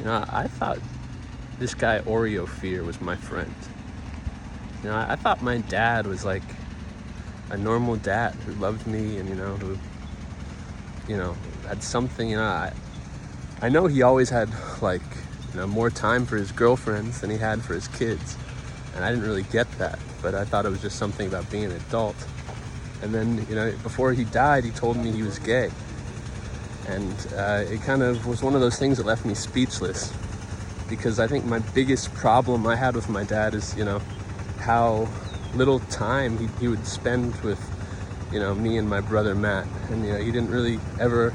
I thought this guy Oreo Fear was my friend. I thought my dad was like a normal dad who loved me and, who, had something, I know he always had like, more time for his girlfriends than he had for his kids. And I didn't really get that, but I thought it was just something about being an adult. And then, before he died, he told me he was gay. And it kind of was one of those things that left me speechless, because I think my biggest problem I had with my dad is, how little time he would spend with, me and my brother Matt. And, he didn't really ever,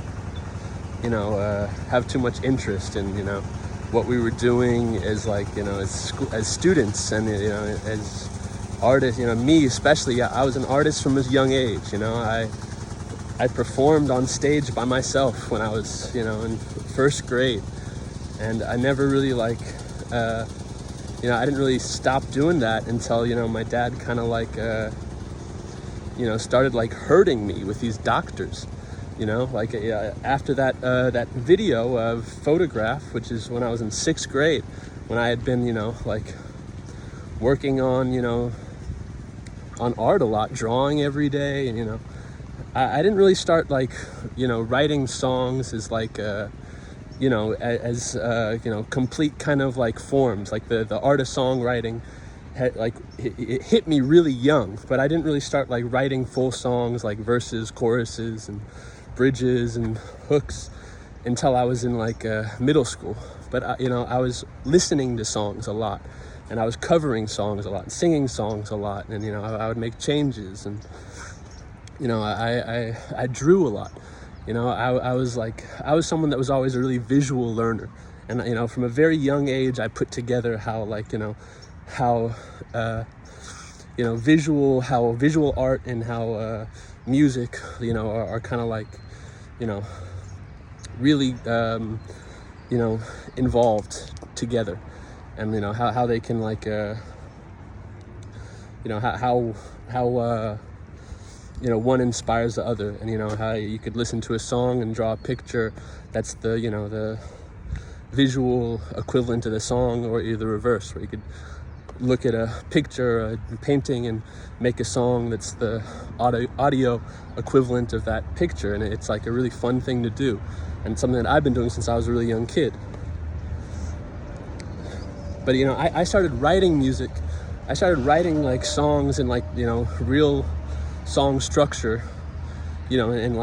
have too much interest in, what we were doing as like, as students and, as artists, me especially. I was an artist from a young age. I performed on stage by myself when I was, in first grade. And I never really I didn't really stop doing that until, my dad kind of started like hurting me with these doctors, after that video of Photograph, which is when I was in sixth grade, when I had been, working on, on art a lot, drawing every day. And, I didn't really start writing songs as complete kind of like forms, like the art of songwriting it hit me really young, but I didn't really start like writing full songs like verses, choruses, and bridges and hooks until I was in middle school. But I was listening to songs a lot, and I was covering songs a lot, and singing songs a lot, and I would make changes, and I drew a lot. I was someone that was always a really visual learner. And, from a very young age, I put together how visual art and how music, are kind of really, involved together. And, how they can how one inspires the other, and how you could listen to a song and draw a picture that's the visual equivalent of the song, or either reverse, where you could look at a picture, a painting, and make a song that's the audio equivalent of that picture. And it's like a really fun thing to do, and something that I've been doing since I was a really young kid. But I started writing music. I started writing songs and real song structure, in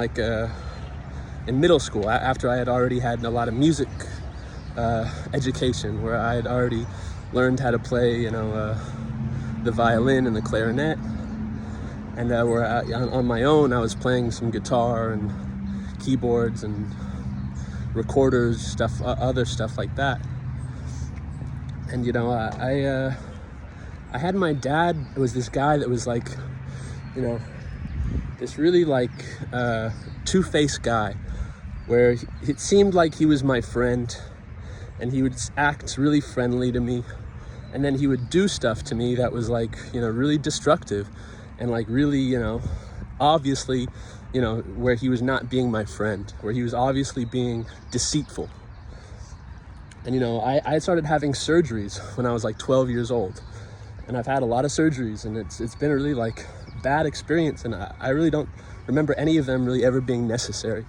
middle school, after I had already had a lot of music education, where I had already learned how to play, the violin and the clarinet, and where on my own I was playing some guitar and keyboards and recorders, other stuff like that. And I had my dad. It was this guy that was this really two-faced guy, where it seemed like he was my friend, and he would act really friendly to me, and then he would do stuff to me that was really destructive, and really obviously where he was not being my friend, where he was obviously being deceitful. And I started having surgeries when I was 12 years old, and I've had a lot of surgeries, and it's been a really bad experience, and I really don't remember any of them really ever being necessary.